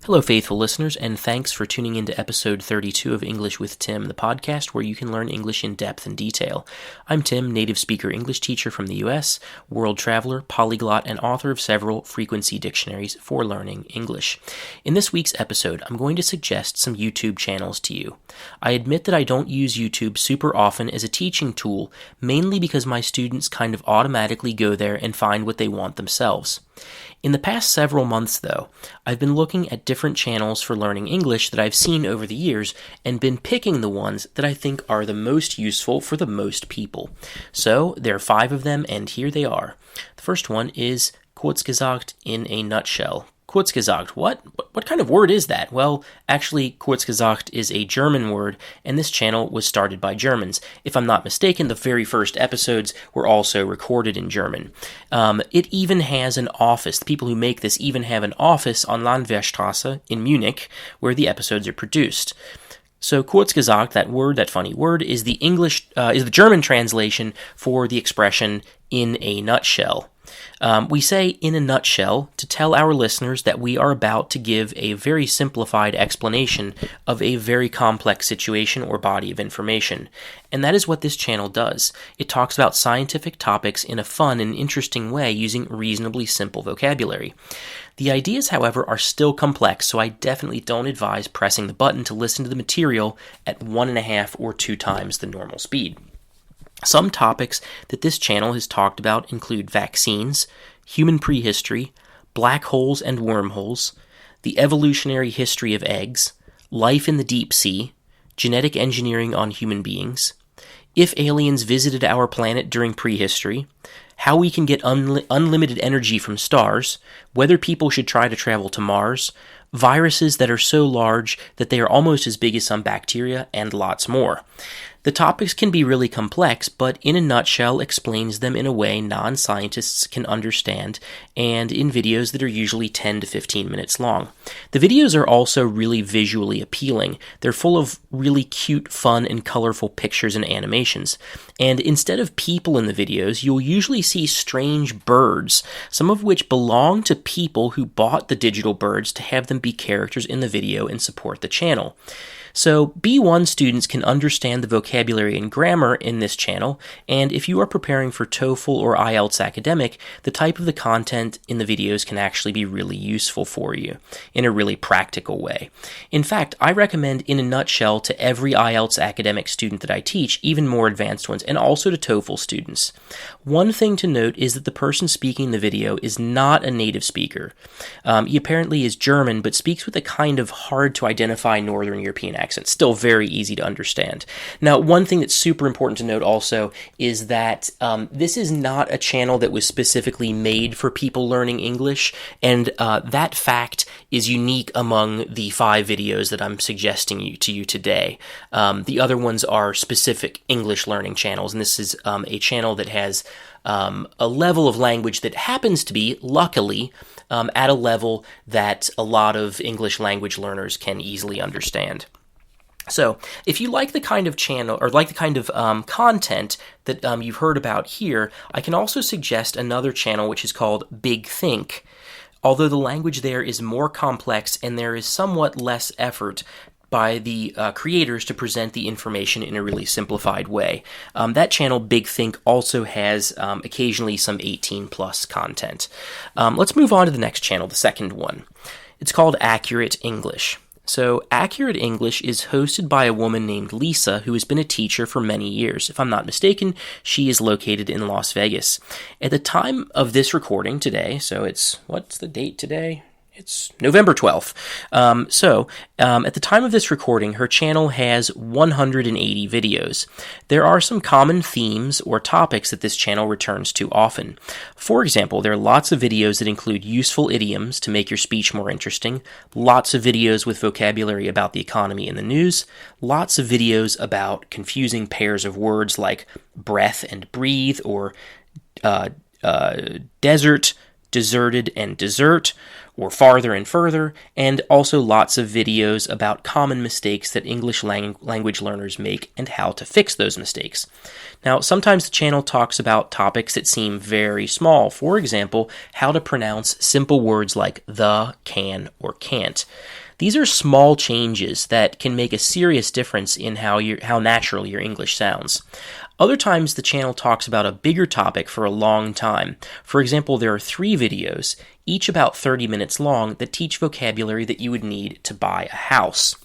Hello, faithful listeners, and thanks for tuning in to episode 32 of English with Tim, the podcast where you can learn English in depth and detail. I'm Tim, native speaker English teacher from the U.S., world traveler, polyglot, and author of several frequency dictionaries for learning English. In this week's episode, I'm going to suggest some YouTube channels to you. I admit that I don't use YouTube super often as a teaching tool, mainly because my students kind of automatically go there and find what they want themselves. In the past several months, though, I've been looking at different channels for learning English that I've seen over the years and been picking the ones that I think are the most useful for the most people. So, there are 5 of them, and here they are. The first one is Kurzgesagt in a nutshell. Kurzgesagt, what kind of word is that? Well, actually, Kurzgesagt is a German word, and this channel was started by Germans. If I'm not mistaken, the very first episodes were also recorded in German. It even has an office. The people who make this even have an office on Landwehrstraße in Munich, where the episodes are produced. So Kurzgesagt, that funny word, is the German translation for the expression "in a nutshell." We say "in a nutshell" to tell our listeners that we are about to give a very simplified explanation of a very complex situation or body of information. And that is what this channel does. It talks about scientific topics in a fun and interesting way using reasonably simple vocabulary. The ideas, however, are still complex, so I definitely don't advise pressing the button to listen to the material at 1.5 or 2 times the normal speed. Some topics that this channel has talked about include vaccines, human prehistory, black holes and wormholes, the evolutionary history of eggs, life in the deep sea, genetic engineering on human beings, if aliens visited our planet during prehistory, how we can get unlimited energy from stars, whether people should try to travel to Mars, viruses that are so large that they are almost as big as some bacteria, and lots more. The topics can be really complex, but in a nutshell explains them in a way non-scientists can understand, and in videos that are usually 10 to 15 minutes long. The videos are also really visually appealing. They're full of really cute, fun, and colorful pictures and animations. And instead of people in the videos, you'll usually see strange birds, some of which belong to people who bought the digital birds to have them be characters in the video and support the channel. So B1 students can understand the vocabulary and grammar in this channel, and if you are preparing for TOEFL or IELTS academic, the type of the content in the videos can actually be really useful for you in a really practical way. In fact, I recommend In a Nutshell to every IELTS academic student that I teach, even more advanced ones, and also to TOEFL students. One thing to note is that the person speaking the video is not a native speaker. He apparently is German, but speaks with a kind of hard-to-identify Northern European accent. Still very easy to understand. Now, one thing that's super important to note also is that this is not a channel that was specifically made for people learning English, and that fact is unique among the 5 videos that I'm suggesting to you today. The other ones are specific English learning channels, and this is a channel that has a level of language that happens to be, luckily, at a level that a lot of English language learners can easily understand. So, if you like the kind of channel, or like the kind of content that you've heard about here, I can also suggest another channel which is called Big Think. Although the language there is more complex and there is somewhat less effort by the creators to present the information in a really simplified way. That channel, Big Think, also has occasionally some 18+ content. Let's move on to the next channel, the second one. It's called Accurate English. So, Accurate English is hosted by a woman named Lisa, who has been a teacher for many years. If I'm not mistaken, she is located in Las Vegas. At the time of this recording today, so what's the date today? It's November 12th. At the time of this recording, her channel has 180 videos. There are some common themes or topics that this channel returns to often. For example, there are lots of videos that include useful idioms to make your speech more interesting, lots of videos with vocabulary about the economy and the news, lots of videos about confusing pairs of words like breath and breathe, or desert, deserted and desert, or farther and further, and also lots of videos about common mistakes that English language learners make and how to fix those mistakes. Now, sometimes the channel talks about topics that seem very small. For example, how to pronounce simple words like the, can, or can't. These are small changes that can make a serious difference in how natural your English sounds. Other times, the channel talks about a bigger topic for a long time. For example, there are 3 videos, each about 30 minutes long, that teach vocabulary that you would need to buy a house.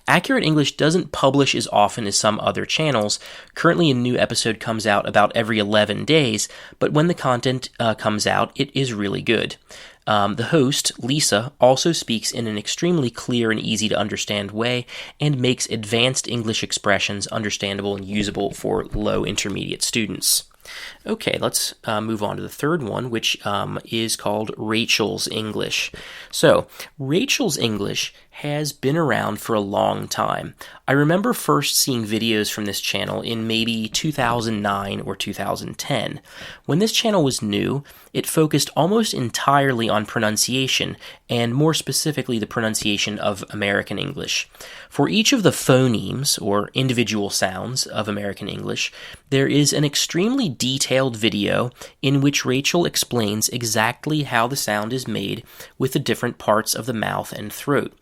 Accurate English doesn't publish as often as some other channels. Currently, a new episode comes out about every 11 days, but when the content comes out, it is really good. The host, Lisa, also speaks in an extremely clear and easy to understand way and makes advanced English expressions understandable and usable for low intermediate students. Okay, let's move on to the third one, which is called Rachel's English. So, Rachel's English has been around for a long time. I remember first seeing videos from this channel in maybe 2009 or 2010. When this channel was new, it focused almost entirely on pronunciation, and more specifically the pronunciation of American English. For each of the phonemes, or individual sounds of American English, there is an extremely detailed video in which Rachel explains exactly how the sound is made with the different parts of the mouth and throat.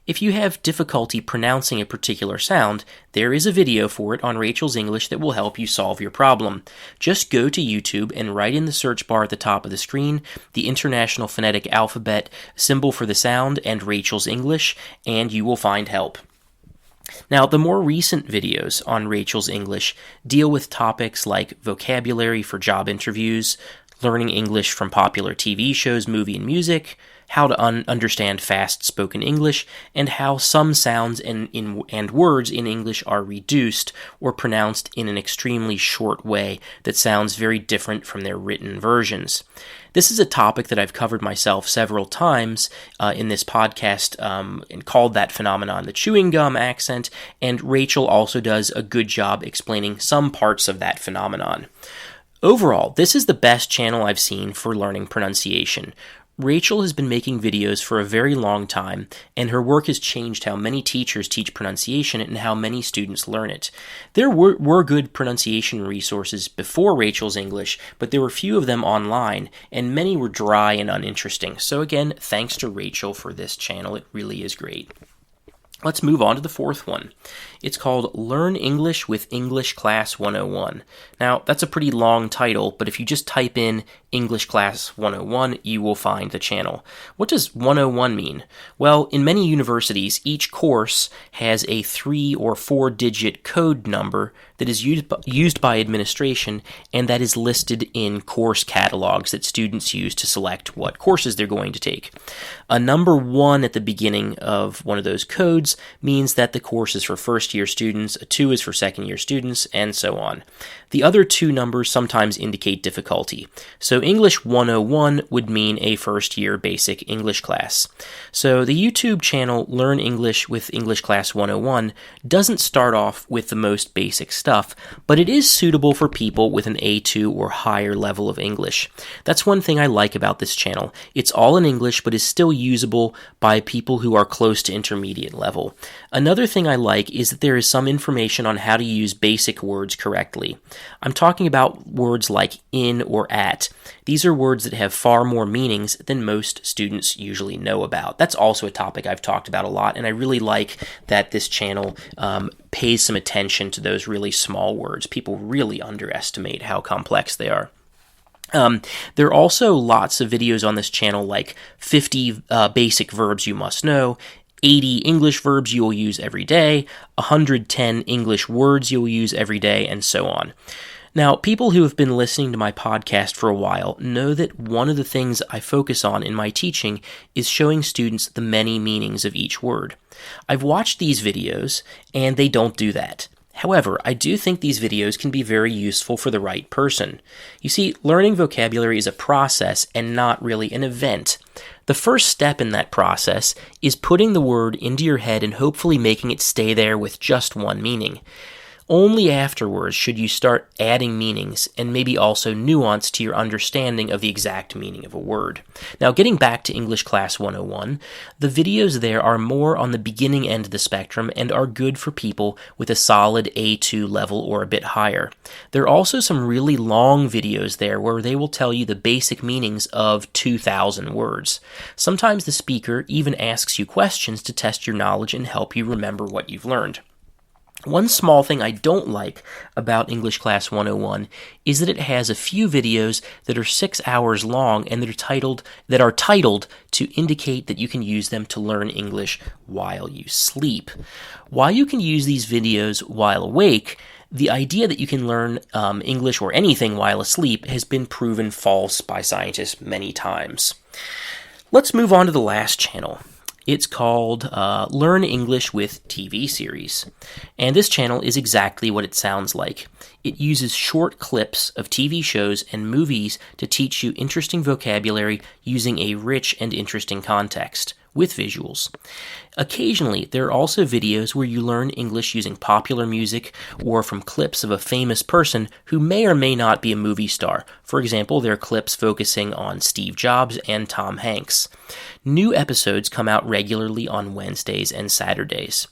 If you have difficulty pronouncing a particular sound, there is a video for it on Rachel's English that will help you solve your problem. Just go to YouTube and write in the search bar at the top of the screen the International Phonetic Alphabet symbol for the sound and Rachel's English, and you will find help. Now, the more recent videos on Rachel's English deal with topics like vocabulary for job interviews, learning English from popular TV shows, movie, and music, how to understand fast-spoken English, and how some sounds and words in English are reduced or pronounced in an extremely short way that sounds very different from their written versions. This is a topic that I've covered myself several times in this podcast and called that phenomenon the chewing gum accent, and Rachel also does a good job explaining some parts of that phenomenon. Overall, this is the best channel I've seen for learning pronunciation. Rachel has been making videos for a very long time, and her work has changed how many teachers teach pronunciation and how many students learn it. There were good pronunciation resources before Rachel's English, but there were few of them online, and many were dry and uninteresting. So again, thanks to Rachel for this channel. It really is great. Let's move on to the fourth one. It's called Learn English with English Class 101. Now, that's a pretty long title, but if you just type in English Class 101, you will find the channel. What does 101 mean? Well, in many universities, each course has a 3 or 4-digit code number that is used by administration, and that is listed in course catalogs that students use to select what courses they're going to take. A number 1 at the beginning of one of those codes means that the course is for first-year students, a 2 is for second-year students, and so on. The other 2 numbers sometimes indicate difficulty. So English 101 would mean a first-year basic English class. So the YouTube channel Learn English with English Class 101 doesn't start off with the most basic stuff, but it is suitable for people with an A2 or higher level of English. That's one thing I like about this channel. It's all in English, but is still usable by people who are close to intermediate level. Another thing I like is that there is some information on how to use basic words correctly. I'm talking about words like in or at. These are words that have far more meanings than most students usually know about. That's also a topic I've talked about a lot, and I really like that this channel pays some attention to those really small words. People really underestimate how complex they are. There are also lots of videos on this channel like 50 basic verbs you must know, 80 English verbs you will use every day, 110 English words you will use every day, and so on. Now, people who have been listening to my podcast for a while know that one of the things I focus on in my teaching is showing students the many meanings of each word. I've watched these videos, and they don't do that. However, I do think these videos can be very useful for the right person. You see, learning vocabulary is a process and not really an event. The first step in that process is putting the word into your head and hopefully making it stay there with just one meaning. Only afterwards should you start adding meanings and maybe also nuance to your understanding of the exact meaning of a word. Now, getting back to English Class 101, the videos there are more on the beginning end of the spectrum and are good for people with a solid A2 level or a bit higher. There are also some really long videos there where they will tell you the basic meanings of 2,000 words. Sometimes the speaker even asks you questions to test your knowledge and help you remember what you've learned. One small thing I don't like about English Class 101 is that it has a few videos that are 6 hours long and that are titled to indicate that you can use them to learn English while you sleep. While you can use these videos while awake, the idea that you can learn English or anything while asleep has been proven false by scientists many times. Let's move on to the last channel. It's called Learn English with TV Series. And this channel is exactly what it sounds like. It uses short clips of TV shows and movies to teach you interesting vocabulary using a rich and interesting context, with visuals. Occasionally, there are also videos where you learn English using popular music or from clips of a famous person who may or may not be a movie star. For example, there are clips focusing on Steve Jobs and Tom Hanks. New episodes come out regularly on Wednesdays and Saturdays.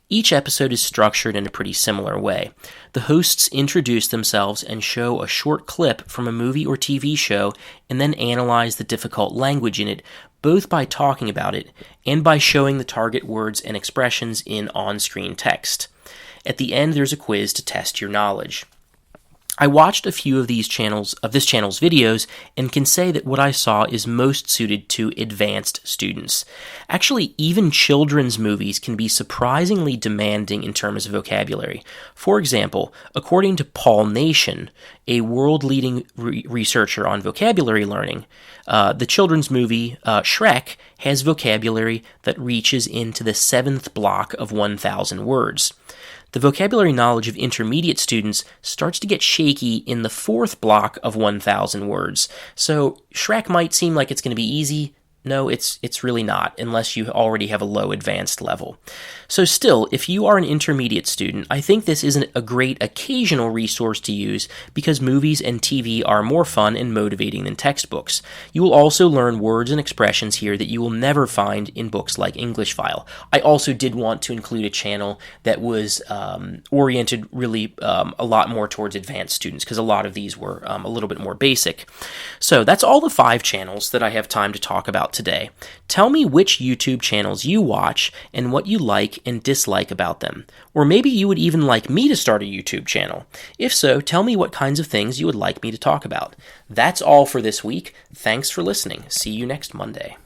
Each episode is structured in a pretty similar way. The hosts introduce themselves and show a short clip from a movie or TV show and then analyze the difficult language in it, both by talking about it and by showing the target words and expressions in on-screen text. At the end, there's a quiz to test your knowledge. I watched a few of this channel's videos and can say that what I saw is most suited to advanced students. Actually, even children's movies can be surprisingly demanding in terms of vocabulary. For example, according to Paul Nation, a world-leading researcher on vocabulary learning, the children's movie Shrek has vocabulary that reaches into the 7th block of 1,000 words. The vocabulary knowledge of intermediate students starts to get shaky in the 4th block of 1,000 words. So Shrek might seem like it's going to be easy. No, it's really not, unless you already have a low advanced level. So still, if you are an intermediate student, I think this isn't a great occasional resource to use because movies and TV are more fun and motivating than textbooks. You will also learn words and expressions here that you will never find in books like English File. I also did want to include a channel that was oriented really a lot more towards advanced students because a lot of these were a little bit more basic. So that's all the 5 channels that I have time to talk about today. Tell me which YouTube channels you watch and what you like and dislike about them. Or maybe you would even like me to start a YouTube channel. If so, tell me what kinds of things you would like me to talk about. That's all for this week. Thanks for listening. See you next Monday.